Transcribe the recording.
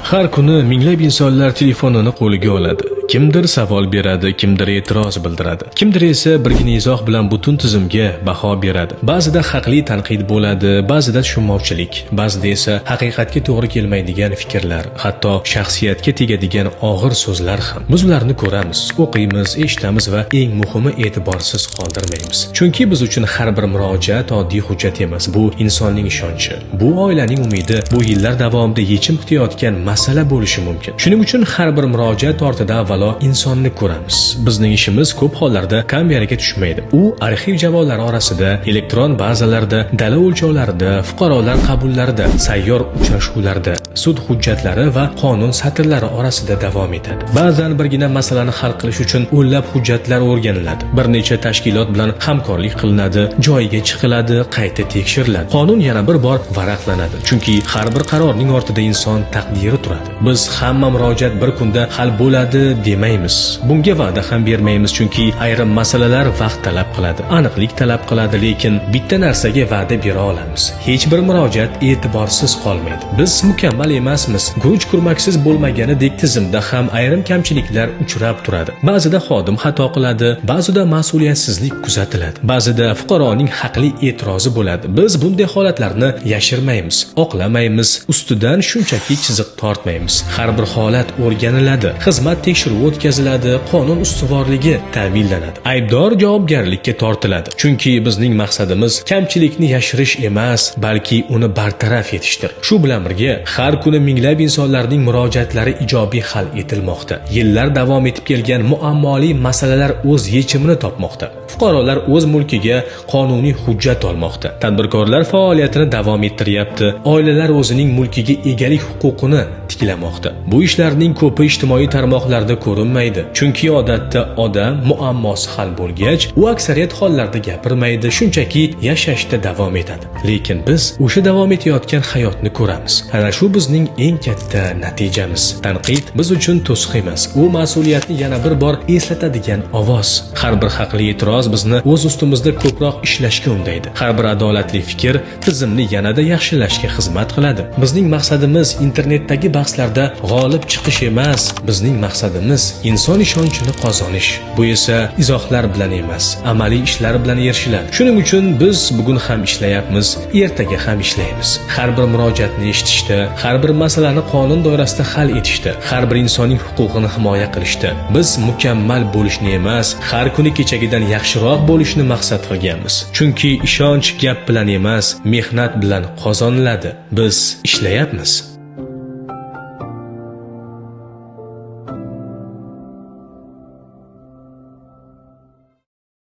Har kuni minglab insonlar telefonini qo'liga oladi. Kimdir savol beradi, kimdir e'tiroz bildiradi. Kimdir esa birgina izoh bilan butun tizimga baho beradi. Ba'zida haqli tanqid bo'ladi, ba'zida tushunmovchilik, ba'zida esa haqiqatga to'g'ri kelmaydigan fikrlar, hatto shaxsiyatga tegadigan og'ir so'zlar ham. Biz ularni ko'ramiz, o'qiymiz, eshitamiz va eng muhimi e'tiborsiz qoldirmaymiz. Chunki biz uchun har bir murojaat oddiy hujjat emas, bu insonning ishonchi, bu oilaning umidi, bu yillar davomida yechim kutayotgan masala bo'lishi mumkin. Shuning uchun har bir murojaat ortida avvalo insonni ko'ramiz. Bizning ishimiz ko'p hollarda kameraga tushmaydi. U arxiv javoblari orasida, elektron bazalarda, dala o'lchovlarida, fuqarolar qabullarida, sayyor uchrashuvlarda, sud hujjatlari va qonun satrlari orasida davom etadi. Ba'zan birgina masalani hal qilish uchun o'nlab hujjatlar o'rganiladi. Bir necha tashkilot bilan hamkorlik qilinadi, joyiga chiqiladi, qayta tekshiriladi. Qonun yana bir bor varaqlanadi. Chunki har bir qarorning ortida inson taqdiri turadi. Biz hamma murojaat bir kunda hal bo'ladi demaymiz. Bunga va'da ham bermaymiz, chunki ayrim masalalar vaqt talab qiladi, aniqlik talab qiladi, lekin bitta narsaga va'da bera olamiz. Hech bir murojaat e'tiborsiz qolmaydi. Biz mukammal emasmiz. Guruch kurmaksiz bo'lmaganidek tizimda ham ayrim kamchiliklar uchrab turadi. Ba'zida xodim xato qiladi, ba'zida mas'uliyatsizlik kuzatiladi, ba'zida fuqaroning haqli e'tirozi bo'ladi. Biz bunday holatlarni yashirmaymiz, oqlamaymiz, ustidan shunchaki chiziq tortmaymiz. Har bir holat o'rganiladi, xizmat tekshiruvi o'tkaziladi, qonun ustuvorligi ta'minlanadi. Aybdor javobgarlikka tortiladi. Chunki bizning maqsadimiz kamchilikni yashirish emas, balki uni bartaraf etishdir. Shu bilan birga har kuni minglab insonlarning murojaatlari ijobiy hal etilmoqda. Yillar davom etib kelgan muammoli masalalar o'z yechimini topmoqda. Fuqarolar o'z mulkiga qonuniy hujjat olmoqda. Tadbirkorlar faoliyatini davom ettiryapti. Oilalar o'zining mulkiga egalik huquqini tiklamoqda. Bu ishlarning ko'pi ijtimoiy tarmoqlarda ko'rinmaydi. Chunki odatda odam muammosi hal bo'lgach, u aksariyat hollarda gapirmaydi, shunchaki yashashda davom etadi. Lekin biz o'sha davom etayotgan hayotni ko'ramiz. Ana shu bizning eng katta natijamiz. Tanqid biz uchun to'siq emas, u mas'uliyatni yana bir bor eslatadigan ovoz. Har bir haqli e'tiroz bizni o'z ustimizda ko'proq ishlashga undaydi. Har bir adolatli fikr tizimni yanada yaxshilashga xizmat qiladi. Bizning maqsadimiz internetdagi bahslarda g'olib chiqish emas, bizning maqsadimiz inson ishonchini qozonish. Bu esa izohlar bilan emas, amaliy ishlar bilan erishiladi. Shuning uchun biz bugun ham ishlayapmiz, ertaga ham ishlaymiz. Har bir murojaatni eshitishda, har bir masalani qonun doirasida hal etishda, har bir insonning huquqini himoya qilishda biz mukammal bo'lishni emas, har kuni kechagidan yaxshiroq bo'lishni maqsad qilganmiz. Chunki ishonch gap bilan emas, mehnat bilan qozoniladi. Biz ishlayapmiz.